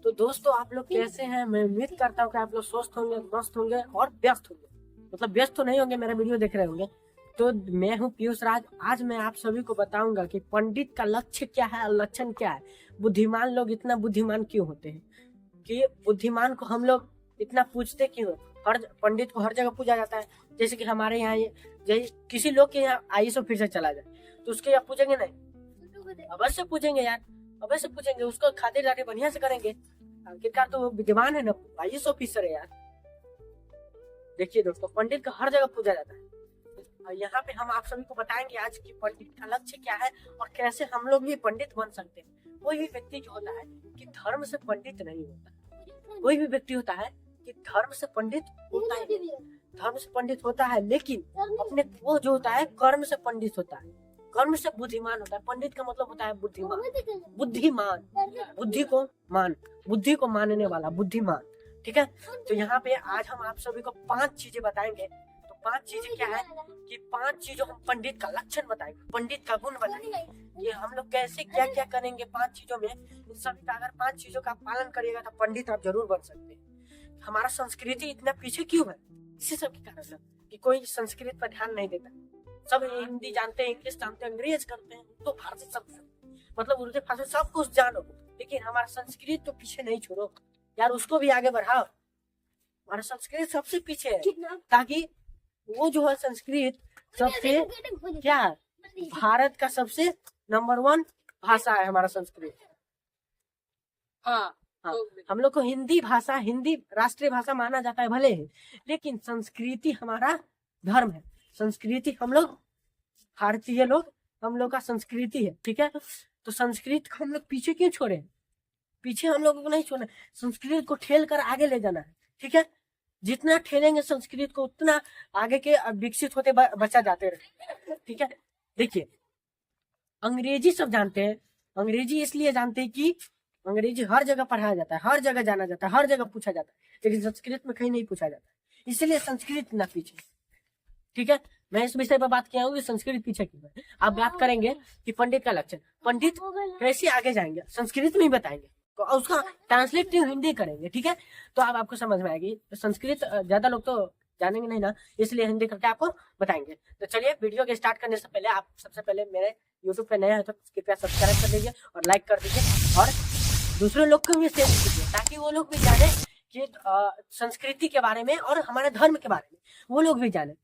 तो दोस्तों आप लोग कैसे हैं? मैं उम्मीद करता हूँ कि आप लोग स्वस्थ होंगे, मस्त होंगे और व्यस्त होंगे। मतलब व्यस्त तो नहीं होंगे, मेरा वीडियो देख रहे होंगे। तो मैं हूँ पीयूष राज। आज मैं आप सभी को बताऊंगा कि पंडित का लक्ष्य क्या है और लक्षण क्या है। बुद्धिमान लोग इतना बुद्धिमान क्यों होते हैं, कि बुद्धिमान को हम लोग इतना पूछते क्यों? हर पंडित को हर जगह पूछा जाता है। जैसे कि हमारे यहाँ किसी लोग के यहाँ आयुष फिर से चला जाए तो उसके यहाँ पूछेंगे नहीं? अवश्य पूछेंगे यार, अवश्य पूछेंगे। उसको खातिरदारी बढ़िया से करेंगे। आखिरकार तो वो विद्वान है ना, आईएएस ऑफिसर है यार। देखिए दोस्तों, पंडित का हर जगह पूछा जाता है। और यहाँ पे हम आप सभी को बताएंगे आज की पंडित का लक्ष्य क्या है और कैसे हम लोग भी पंडित बन सकते हैं। कोई भी व्यक्ति जो होता है कि धर्म से पंडित नहीं होता। कोई भी व्यक्ति होता है कि धर्म से पंडित होता है, धर्म से पंडित होता है, लेकिन अपने वो जो होता है कर्म से पंडित होता है, कर्म से बुद्धिमान होता है। पंडित का मतलब होता है बुद्धिमान, बुद्धिमान, बुद्धि को मानने वाला बुद्धिमान। ठीक है, तो यहाँ पे आज हम आप सभी को 5 चीजें बताएंगे। तो 5 चीजें क्या है कि 5 चीजों हम पंडित का लक्षण बताएंगे, पंडित का गुण बताएंगे कि हम लोग कैसे क्या क्या करेंगे 5 चीजों में। इन सभी का अगर 5 चीजों का पालन करिएगा तो पंडित आप जरूर बन सकते हैं। हमारा संस्कृति इतना पीछे क्यों है? इसी सब के कारण से कि कोई संस्कृत पर ध्यान नहीं देता। सब हिंदी जानते हैं, इंग्लिश जानते हैं, अंग्रेज करते हैं, तो फारसी सब मतलब उर्दू फारसी सब कुछ जानो, लेकिन हमारा संस्कृत तो पीछे नहीं छोड़ो यार, उसको भी आगे बढ़ाओ। हमारा संस्कृत सबसे पीछे है, ताकि वो जो है संस्कृत सबसे क्या है, भारत का सबसे नंबर 1 भाषा है हमारा संस्कृत। हाँ, हम लोग को हिंदी भाषा, हिंदी राष्ट्रीय भाषा माना जाता है भले ही, लेकिन संस्कृति हमारा धर्म है। संस्कृति हम लोग भारतीय लोग, हम लोग का संस्कृति है। ठीक है, तो संस्कृत को हम लोग पीछे क्यों छोड़े? पीछे हम लोगों को नहीं छोड़ना, संस्कृत को ठेल कर आगे ले जाना है। ठीक है, जितना ठेलेंगे संस्कृत को उतना आगे के विकसित होते बचा जाते रहे। ठीक है, देखिए अंग्रेजी सब जानते हैं। अंग्रेजी इसलिए जानते हैं कि अंग्रेजी हर जगह पढ़ाया जाता है, हर जगह जाना जाता है, हर जगह पूछा जाता है, लेकिन संस्कृत में कहीं नहीं पूछा जाता है, इसलिए संस्कृत ना पीछे। ठीक है, मैं इस विषय पर बात किया हूँ कि संस्कृत पीछे क्यों है। अब बात करेंगे कि पंडित का लक्षण, पंडित कैसे आगे जाएंगे, संस्कृत में ही बताएंगे, तो उसका ट्रांसलेट हिंदी करेंगे। ठीक है, तो अब आपको समझ में आएगी। संस्कृत ज्यादा लोग तो जानेंगे नहीं ना, इसलिए हिंदी करके आपको बताएंगे। तो चलिए वीडियो के स्टार्ट करने से पहले आप सबसे पहले मेरे यूट्यूब पे नए हैं तो कृपया सब्सक्राइब कर दीजिए और लाइक कर दीजिए, और दूसरे लोग को भी शेयर कीजिए ताकि वो लोग भी जाने कि संस्कृति के बारे में और हमारे धर्म के बारे में वो लोग भी जाने।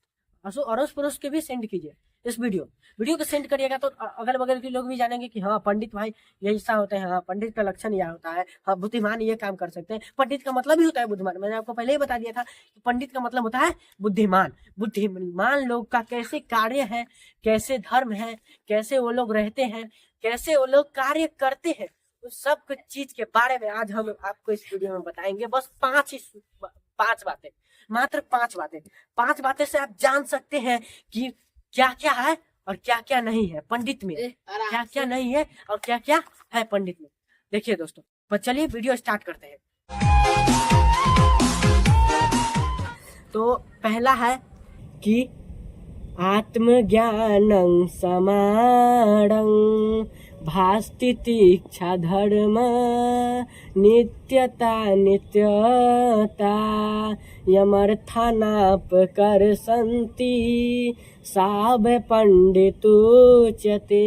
अड़ोस पड़ोस के भी सेंड कीजिए इस वीडियो को सेंड करिएगा तो अगल बगल के लोग भी जानेंगे कि हाँ पंडित भाई ये ऐसा होता है, हाँ पंडित का लक्षण यह होता है, हाँ बुद्धिमान ये काम कर सकते हैं। पंडित का मतलब ही होता है बुद्धिमान। मैंने आपको पहले ही बता दिया था कि पंडित का मतलब होता है बुद्धिमान। बुद्धिमान लोग का कैसे कार्य है, कैसे धर्म है, कैसे वो लोग रहते हैं, कैसे वो लोग कार्य करते हैं, उस सब कुछ चीज के बारे में आज हम आपको इस वीडियो में बताएंगे। बस 5 बातें, मात्र 5 बातें। 5 बातें से आप जान सकते हैं कि क्या क्या है और क्या क्या नहीं है पंडित में, क्या क्या नहीं है और क्या क्या है पंडित में। देखिए दोस्तों, तो चलिए वीडियो स्टार्ट करते हैं। तो पहला है कि आत्मज्ञानं समाडं भास्ति तीक्षा धर्म नित्यता नित्यता यमर्थानापकर संति साभ पंडितुच्यते।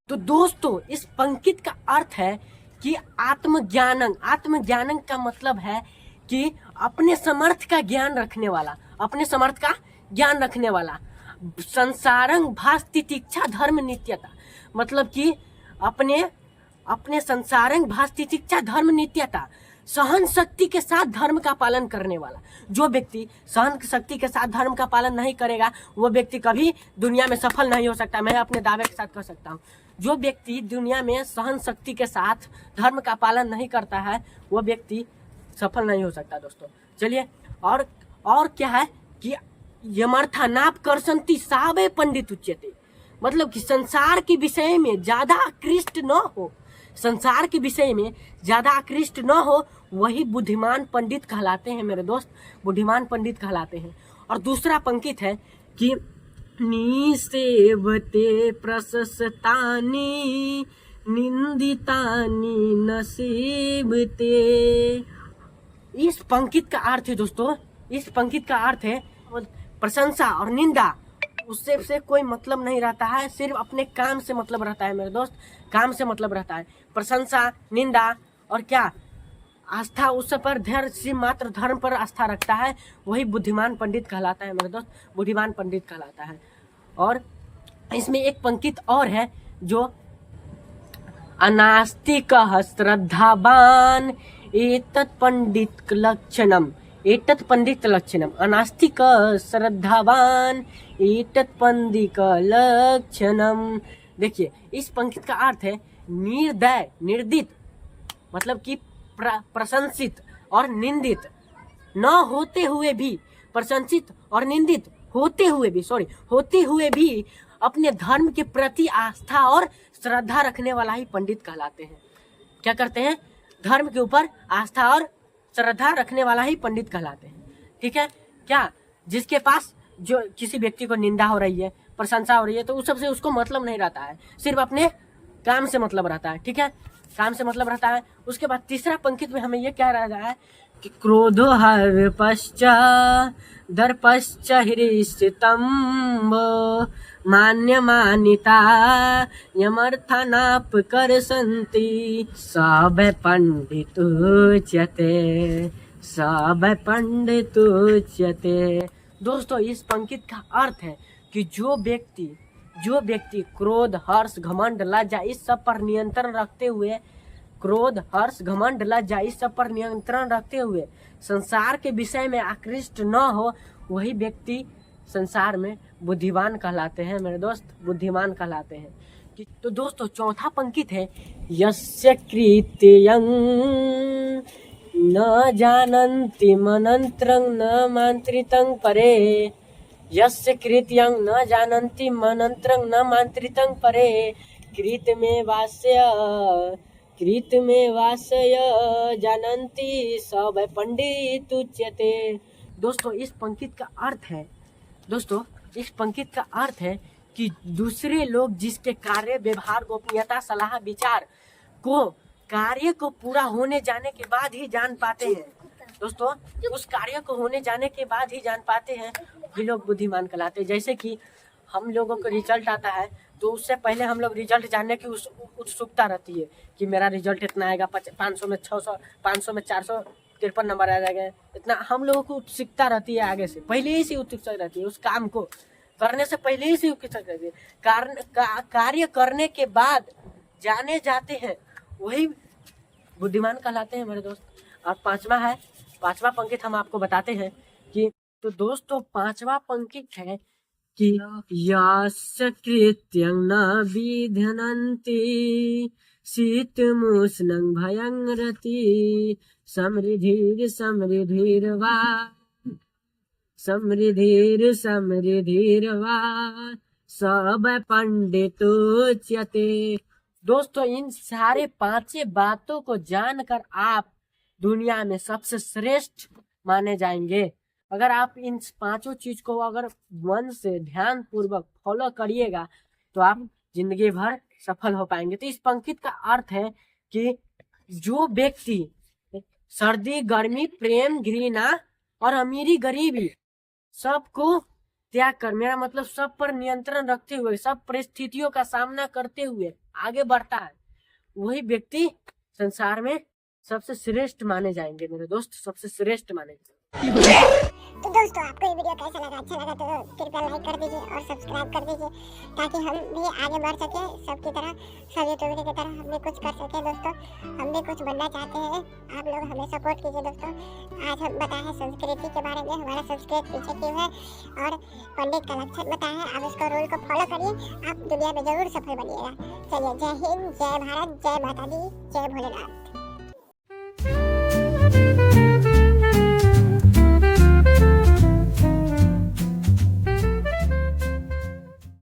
तो दोस्तों इस पंक्ति का अर्थ है कि आत्मज्ञानं का मतलब है कि अपने समर्थ का ज्ञान रखने वाला, अपने समर्थ का ज्ञान रखने वाला। संसारं भास्ति तीक्षा धर्म नित्यता, मतलब कि अपने संसारं भास्ति तीक्षा धर्म नित्यता, सहन शक्ति के साथ धर्म का पालन करने वाला। जो व्यक्ति सहन शक्ति के साथ धर्म का पालन नहीं करेगा वो व्यक्ति कभी दुनिया में सफल नहीं हो सकता। मैं अपने दावे के साथ कह सकता हूँ, जो व्यक्ति दुनिया में सहन शक्ति के साथ धर्म का पालन नहीं करता है वो व्यक्ति सफल नहीं हो सकता। दोस्तों चलिए, और क्या है कि यमर्थानाप कर्षन्ति सावे पंडित उच्यते, मतलब कि संसार के विषय में ज्यादा आकृष्ट न हो, संसार के विषय में ज्यादा आकृष्ट न हो, वही बुद्धिमान पंडित कहलाते हैं मेरे दोस्त, बुद्धिमान पंडित कहलाते हैं। और दूसरा पंक्ति है कि निसेवते प्रशस्तानि निंदितानि नसीबते। इस पंक्ति का अर्थ है दोस्तों, इस पंक्ति का अर्थ है प्रशंसा और निंदा, उससे से कोई मतलब नहीं रहता है, सिर्फ अपने काम से मतलब रहता है मेरे दोस्त, काम से मतलब रहता है। प्रशंसा, निंदा और क्या आस्था, उस पर धैर्य मात्र धर्म पर आस्था रखता है, वही बुद्धिमान पंडित कहलाता है मेरे दोस्त, बुद्धिमान पंडित कहलाता है। और इसमें एक पंक्ति और है जो अनास्तिकः श्रद्धावान एतत् पंडित लक्षणम, एतत् पंडित लक्षणम, अनास्तिक श्रद्धावान एतत् पंडित लक्षणम। देखिए इस पंक्ति का अर्थ है निर्दय, निर्दित मतलब कि प्रशंसित और निंदित न होते हुए भी, प्रशंसित और निंदित होते हुए भी अपने धर्म के प्रति आस्था और श्रद्धा रखने वाला ही पंडित कहलाते हैं। क्या करते हैं? धर्म के ऊपर आस्था और श्रद्धा रखने वाला ही पंडित कहलाते हैं। ठीक है क्या? जिसके पास जो किसी व्यक्ति को निंदा हो रही है, प्रशंसा हो रही है, तो उस सबसे उसको मतलब नहीं रहता है, सिर्फ अपने काम से मतलब रहता है। ठीक है, काम से मतलब रहता है। उसके बाद तीसरा पंक्ति में हमें ये क्या रहा है कि क्रोधो हर पश्चात दर्पश्च हृष्टम्ब मान्य मानिता यमर्थनाप कर संति सब पंडित उच्यते, सब पंडित उच्यते। दोस्तों इस पंक्ति का अर्थ है कि जो व्यक्ति क्रोध, हर्ष, घमंड, लज्जा इस सब पर नियंत्रण रखते हुए, क्रोध, हर्ष, घमंड, लज्जा इस सब पर नियंत्रण रखते हुए संसार के विषय में आकृष्ट न हो, वही व्यक्ति संसार में बुद्धिमान कहलाते हैं मेरे दोस्त, बुद्धिमान कहलाते हैं। तो दोस्तों चौथा पंक्ति है यस्य कृत्यं न जानन्ति मनन्त्रं न मान्त्रितं परे, यस्य कृत्यं न जानन्ति मनन्त्रं न मान्त्रितं परे कृतमे वास्य जानन्ति सब पंडित उच्यते। दोस्तों इस पंक्ति का अर्थ है कि दूसरे लोग जिसके कार्य, व्यवहार, गोपनीयता, सलाह, विचार को कार्य को पूरा होने जाने के बाद ही जान पाते हैं। दोस्तों उस कार्य को होने जाने के बाद ही जान पाते हैं, ये लोग बुद्धिमान कहलाते हैं। जैसे कि हम लोगों को रिजल्ट आता है तो उससे पहले हम लोग रिजल्ट जानने की उत्सुकता रहती है कि मेरा रिजल्ट इतना आएगा, 500 में 600, 500 में 453 नंबर आ जाएगा, इतना हम लोगों को उत्सुकता रहती है, आगे से पहले ही से उत्सुकता रहती है, उस काम को करने से पहले ही से उत्सुकता रहती है। कार्य करने के बाद जाने जाते हैं, वही बुद्धिमान कहलाते हैं मेरे दोस्त। और पांचवा पंक्ति हम आपको बताते हैं कि तो दोस्तों पांचवा पंक्ति है कि यस्य कृत्यं न विधनन्ति शीतमुष्णं भयं रति समृद्धिर्वा सब पंडित उच्यते। दोस्तों इन सारे पांचे बातों को जानकर आप दुनिया में सबसे श्रेष्ठ माने जाएंगे। अगर आप इन पांचों चीज को अगर मन से ध्यान पूर्वक फॉलो करिएगा तो आप जिंदगी भर सफल हो पाएंगे। तो इस पंक्ति का अर्थ है कि जो व्यक्ति सर्दी, गर्मी, प्रेम, घृणा और अमीरी, गरीबी सबको त्याग कर, मेरा मतलब सब पर नियंत्रण रखते हुए, सब परिस्थितियों का सामना करते हुए आगे बढ़ता है, वही व्यक्ति संसार में सबसे श्रेष्ठ माने जाएंगे मेरे दोस्त, सबसे श्रेष्ठ माने जाएंगे। तो दोस्तों आपको ये वीडियो कैसा लगा? अच्छा लगा तो कृपया लाइक कर दीजिए और सब्सक्राइब कर दीजिए ताकि हम भी आगे बढ़ सके, सबकी तरह, सब यूट्यूबर की तरह हम भी कुछ कर सके। दोस्तों हम भी कुछ बनना चाहते हैं, आप लोग हमें सपोर्ट कीजिए। दोस्तों आज हम बताए संस्कृति के बारे में, हमारा संस्कृत पीछे क्यों है और पंडित का लक्षण बताए हैं। आप इसको रूल को फॉलो करिए, आप दुनिया में जरूर सफल बनिएगा। चलिए, जय हिंद, जय भारत, जय माता दी, जय भोलेनाथ।